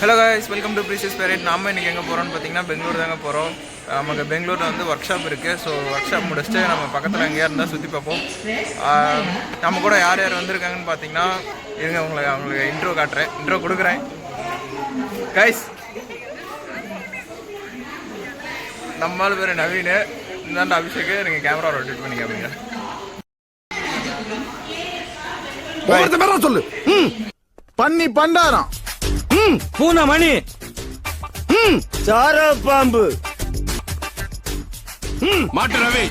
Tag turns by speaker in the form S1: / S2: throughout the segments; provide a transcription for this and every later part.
S1: Hello guys, welcome to precious parade. நாம் இன்றைக்கி எங்கே போகிறோம்னு பார்த்தீங்கன்னா பெங்களூர் தாங்க போகிறோம். நமக்கு பெங்களூரில் வந்து ஒர்க் ஷாப் இருக்குது. ஸோ ஒர்க் ஷாப் முடிச்சுட்டு நம்ம பக்கத்தில் எங்கேயா இருந்தால் சுற்றி பார்ப்போம். நம்ம கூட யார் யார் வந்திருக்காங்கன்னு பார்த்தீங்கன்னா இருங்க, அவங்களுக்கு இன்ட்ரோ காட்டுறேன், இன்ட்ரோ கொடுக்குறேன். கைஸ், நம்மால் பேர் நவீன், இந்தாண்ட அபிஷேக். நீங்கள் கேமரா ரொட்டேட் பண்ணி கேட்பீங்க.
S2: சொல்லு பண்ணி பண்டாரம்
S3: பூனா மணி சார பாம்பு
S2: மாட்டு ரவி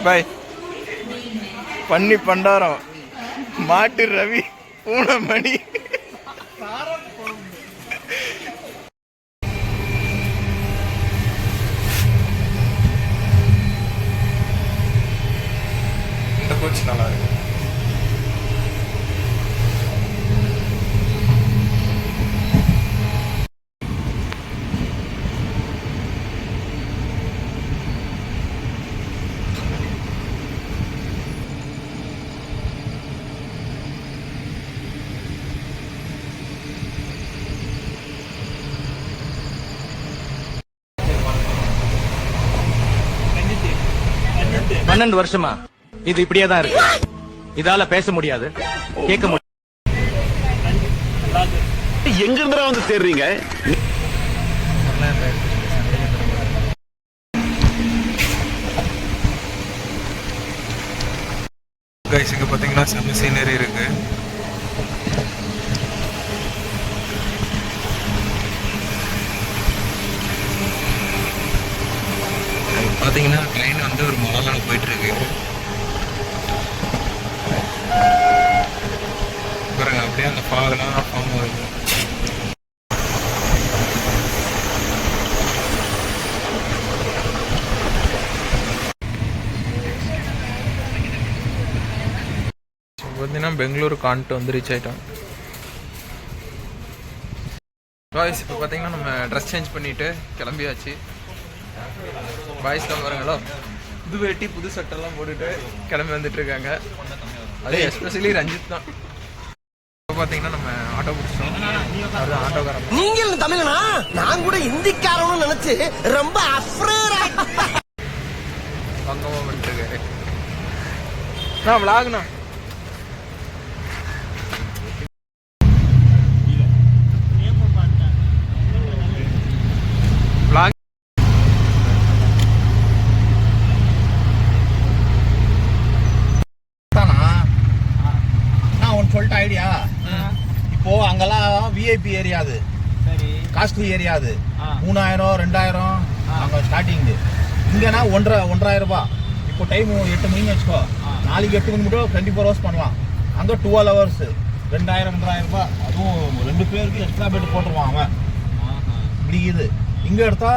S1: பாய். பண்ணி பண்டாரம், மாட்டு ரவி, பூனை மணி. இந்த கோச் நல்லா இருக்கு.
S3: பன்னெண்டு வருஷமா இது இப்படியே தான் இருக்கு. இதால பேச முடியாது, கேட்க முடியாது.
S2: எங்க இருந்தா வந்து தேடுறீங்க?
S1: கைஸ், இங்க பாத்தீங்கன்னா செம்ம சீனரி இருக்கு. பார்த்தீங்கன்னா ட்ரெயின் வந்து ஒரு மலையில் போயிட்டுருக்கு பாருங்க. அப்படியே அந்த ஃபாகெல்லாம் ஃபார்ம் ஆகுது. பார்த்தீங்கன்னா பெங்களூர் கான்ட்டு வந்து ரீச் ஆகிட்டோம். பாய்ஸ், இப்போ பார்த்தீங்கன்னா நம்ம ட்ரெஸ் சேஞ்ச் பண்ணிவிட்டு கிளம்பியாச்சு. பாய்ஸ் தான் பாருங்களோ, புது வேட்டி புது சட்டெல்லாம் போட்டுட்டு கிளம்பி வந்துட்டு இருக்காங்க. அது எஸ்பெஷலி ரஞ்சித் தான். இப்போ பார்த்தீங்கன்னா நம்ம ஆட்டோ பிடிச்சோம். அதுதான் ஆட்டோக்காரன்.
S4: நீங்கள் தமிழனா? நான் கூட இந்திக்காரன்னு நினைச்சு ரொம்ப
S1: பங்கமாக பண்ணிட்டு இருக்காரு. நான் விளாகுண்ணா.
S5: சொல்லிட்ட ஐடியா. இப்போ அங்கெல்லாம் விஐபி ஏரியா, அது காஸ்ட்லி ஏரியா. அது 3000 2000 அங்க ஸ்டார்டிங். இங்கன்னா 1,500 ரூபாய். இப்போ டைம் 8 மணின்னு வச்சுக்கோ, நாளைக்கு 8 மணி மட்டும் 24 hours பண்ணலாம். அங்க 12 hours 2000 2000 ரூபாய். அதுவும் 2 பேருக்கு எக்ஸ்ட்ரா பெட் போட்டுருவான் அவன். இப்படி இது இங்க எடுத்தா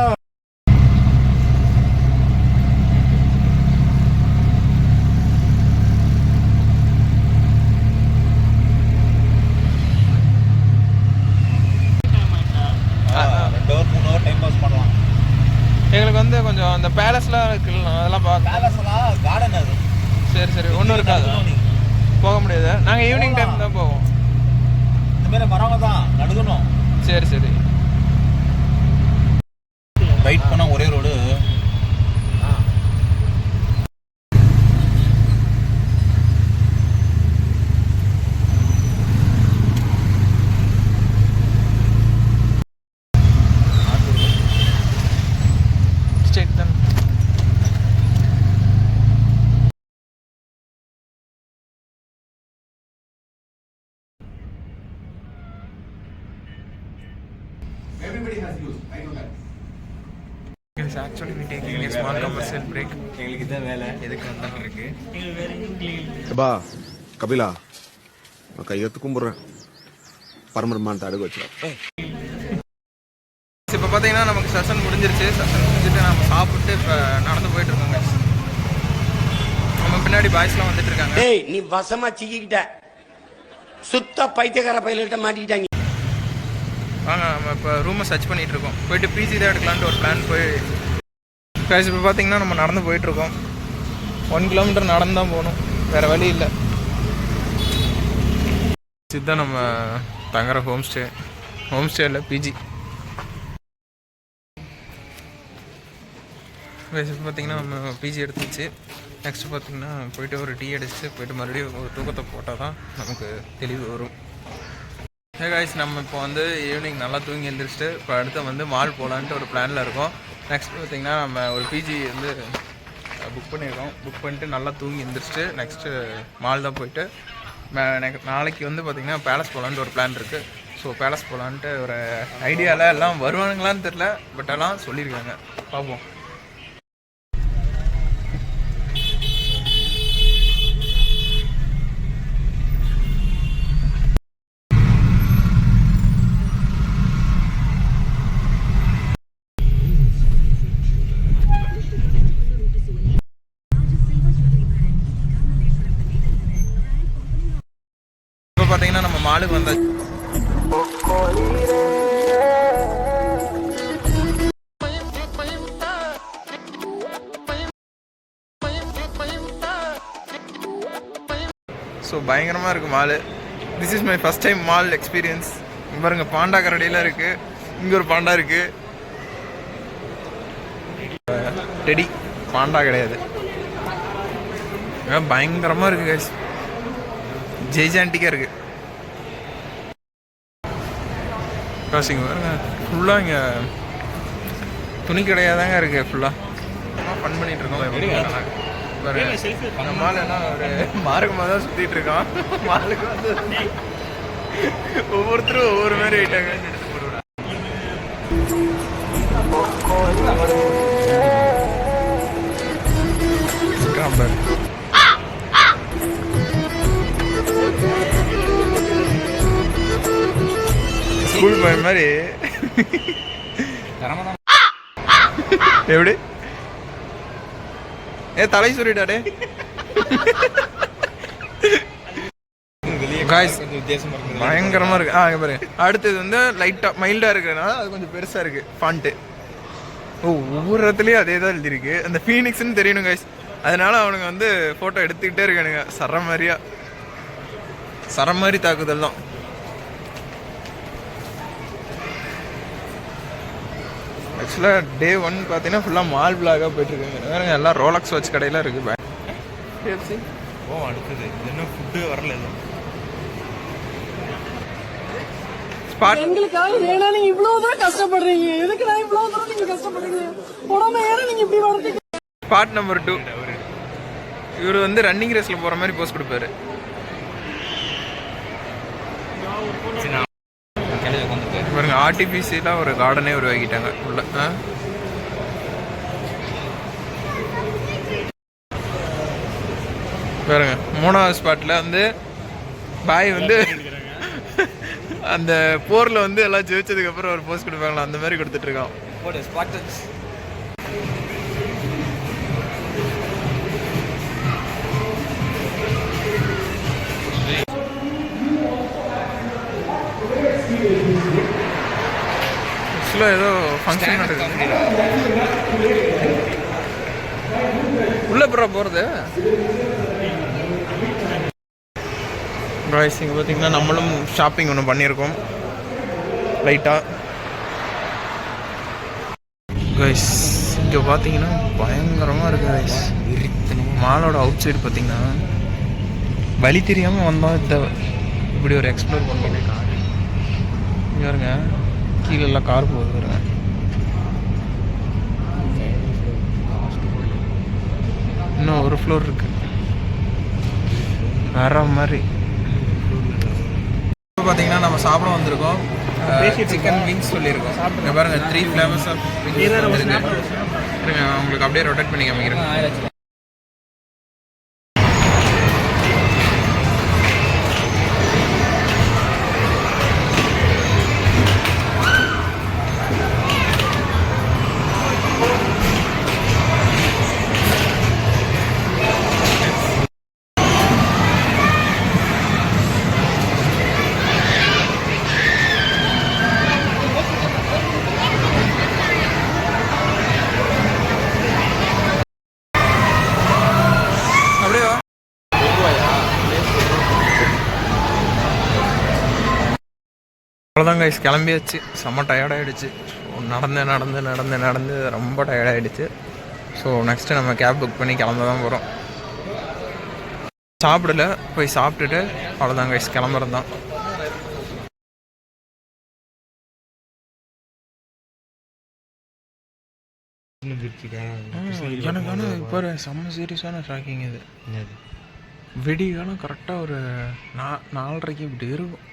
S1: எங்களுக்கு வந்து கொஞ்சம் அந்த பேலஸ்லாம் இருக்குல்ல, அதெல்லாம் பார்க்க.
S5: பேலஸ்லாம் கார்டன் அது.
S1: சரி சரி, ஒன்றும் இருக்காது, போக முடியாது. நாங்கள் ஈவினிங் டைம் தான் போவோம்.
S5: இந்த மாதிரி வரவங்க தான் நடுக்கணும்.
S1: சரி சரி.
S5: ரைட் பண்ணால் ஒரே ரோடு.
S1: ஸ்ட்ரெயிட் தான். Actually we taking a small commercial break.
S3: எங்களுக்கு இதான் வேலை. எதுக்கு வந்தாலும் இருக்கு.
S2: பா கபிலா, நான் கையெழுத்து கும்பிட்றேன். பரமரமான அடகு வச்சிடும்.
S1: இப்போ பார்த்தீங்கன்னா நமக்கு செஷன் முடிஞ்சிருச்சு. செஷன் முடிஞ்சுட்டு நம்ம சாப்பிட்டு இப்போ நடந்து போயிட்டு இருக்கோங்க. நம்ம பின்னாடி பாய்ஸ்லாம் வந்துட்டு இருக்காங்க.
S4: டேய், நீ வசமா சிக்கிக்கிட்ட. சுத்த பைத்தியக்கார பையல்கிட்ட மாட்டிக்கிட்டாங்க.
S1: வாங்க, நம்ம இப்போ ரூமை சர்ச் பண்ணிட்டு இருக்கோம். போயிட்டு பிஜி தான் எடுக்கலான்ட்டு ஒரு பிளான் போய். இப்போ பார்த்தீங்கன்னா நம்ம நடந்து போயிட்டுருக்கோம். 1 கிலோமீட்டர் நடந்து தான் போகணும், வேறு வழி இல்லை. இதுதான் நம்ம தங்குற ஹோம் ஸ்டே. ஹோம் ஸ்டேயில் பிஜி. இப்போ பார்த்தீங்கன்னா நம்ம பிஜி எடுத்துச்சு. நெக்ஸ்ட்டு பார்த்தீங்கன்னா போயிட்டு ஒரு டீ அடிச்சுட்டு போயிட்டு மறுபடியும் ஒரு தூக்கத்தை போட்டால் தான் நமக்கு தெளிவு வரும். ஹே காய்ஸ், நம்ம இப்போ வந்து ஈவினிங் நல்லா தூங்கி எழுந்திரிச்சிட்டு இப்போ அடுத்து வந்து மால் போகலான்ட்டு ஒரு பிளானில் இருக்கோம். நெக்ஸ்ட் பார்த்திங்கன்னா நம்ம ஒரு பிஜி வந்து புக் பண்ணியிருக்கோம். புக் பண்ணிட்டு நல்லா தூங்கி எழுந்திரிச்சிட்டு நெக்ஸ்ட்டு மால் தான் போயிட்டு நாளைக்கு வந்து பார்த்திங்கன்னா பேலஸ் போகலான்ட்டு ஒரு பிளான் இருக்குது. ஸோ பேலஸ் போகலான்ட்டு ஒரு ஐடியாவில் எல்லாம் வருவானுங்களான்னு தெரில, பட் எல்லாம் சொல்லியிருக்காங்க, பார்ப்போம். பார்த்தீங்கன்னா நம்ம மாலுக்கு வந்தாச்சு. ஸோ பயங்கரமாக இருக்குது mall. This is my first time mall experience. பாருங்க, பாண்டா கரடியெல்லாம் இருக்குது. இங்கே ஒரு பாண்டா இருக்குது. டெடி பாண்டா கிடையாது. பயங்கரமாக இருக்குது கைஸ், ஜெய்ஜாண்டிக்காக இருக்குது. இங்கே பாருங்க, ஃபுல்லாக இங்கே துணி கடையாக தாங்க இருக்குது. ஃபுல்லாக ஃபன் பண்ணிகிட்டு இருக்கோம். பாருங்க, மால் எல்லாம் ஒரு மார்க்கமாக தான் சுற்றிட்டு இருக்கோம். மாலுக்கு வந்து ஒவ்வொருத்தரும் ஒவ்வொரு மாதிரி ஆயிட்டாங்க. ஸ்கூல் போய் மாதிரி எப்படி தலை சொல்லிட்டாடே. பயங்கரமா இருக்கு. பாரு, அடுத்தது வந்து லைட்டா மைல்டா இருக்கிறதுனால அது கொஞ்சம் பெருசா இருக்கு ஃபாண்ட்டு. ஒவ்வொரு இடத்துலயும் அதே தான் எழுதிருக்கு. அந்த ஃபீனிக்ஸ்ன்னு தெரியணும் கைஸ், அதனால அவனுங்க வந்து போட்டோ எடுத்துக்கிட்டே இருக்கானுங்க. சரம் மாதிரி தாக்குதல் தான். ஆக்சுவலாக டே 1 பார்த்தீங்கன்னா ஃபுல்லாக மால் பிளாகாக போயிட்டுருக்காங்க. எல்லாம் ரோலக்ஸ் வாட்ச் கடையில் இருக்குது. கேஎஃப்சி அடுத்தது இன்னும் ஃபுட்டு வரல. ஸ்பாட்
S6: எங்களுக்காக வேணா நீங்க இவ்வளவுதான் கஷ்டப்படுறீங்க. எதுக்கு நான் இவ்வளவு தூரம் நீங்க கஷ்டப்படுறீங்க? உடம்பு ஏற நீங்க இப்படி வரதுக்கு.
S1: ஸ்பாட் நம்பர் 2 இவர் வந்து ரன்னிங் ரேஸில் போகிற மாதிரி போஸ்ட் கொடுப்பாரு. பாருங்க, ஆர்டிபிசியலாக ஒரு கார்டனே உருவாக்கிட்டாங்க உள்ள. பாருங்க, 3வது ஸ்பாட்டில் வந்து பாய் வந்து அந்த போரில் வந்து எல்லாம் ஜெயிச்சதுக்கப்புறம் ஒரு போஸ்ட் கொடுப்பாங்களா, அந்த மாதிரி கொடுத்துட்ருக்கான். ஏதோ ஃபங்க்ஷன் நடக்குது உள்ள போகிறது. காய்ஸ், இங்கே பார்த்தீங்கன்னா நம்மளும் ஷாப்பிங் ஒன்று பண்ணியிருக்கோம் லைட்டாக. காய்ஸ், இங்கே பார்த்தீங்கன்னா பயங்கரமாக இருக்குது காய்ஸ். மாலோட அவுட் சைடு பார்த்தீங்கன்னா வழி தெரியாமல் வந்தோம். இப்படி ஒரு எக்ஸ்ப்ளோர் பண்ணுவோம். பாருங்க, கீழே எல்லாம் கார் போகுது பாருங்க. இன்னும் ஒரு ஃப்ளோர் இருக்கு வேற மாதிரி. இப்போ பார்த்தீங்கன்னா நம்ம சாப்பிட வந்திருக்கோம். சிக்கன் விங்ஸ் சொல்லியிருக்கோம். இங்கே பாருங்க, 3 ஃப்ளேவர்ஸ் ஆஃப் விங்ஸ். உங்களுக்கு அப்படியே ரொட்டேட் பண்ணி காமிக்கிறேன். அவ்வளோதான் கைஸ், கிளம்பியாச்சு. செம்ம டயர்டாகிடுச்சு. நடந்து நடந்து நடந்து நடந்து ரொம்ப டயர்டாகிடுச்சு. ஸோ நெக்ஸ்ட்டு நம்ம கேப் புக் பண்ணி கிளம்ப தான் போகிறோம். சாப்பிடல, போய் சாப்பிட்டுட்டு அவ்வளோதான் கைஸ், கிளம்புறது தான். எனக்கு ஆனால் இப்போ செம்ம சீரியஸான ஷாக்கிங் இது. விடிகாலம் கரெக்டாக ஒரு 4:30 இப்படி இருக்கும்.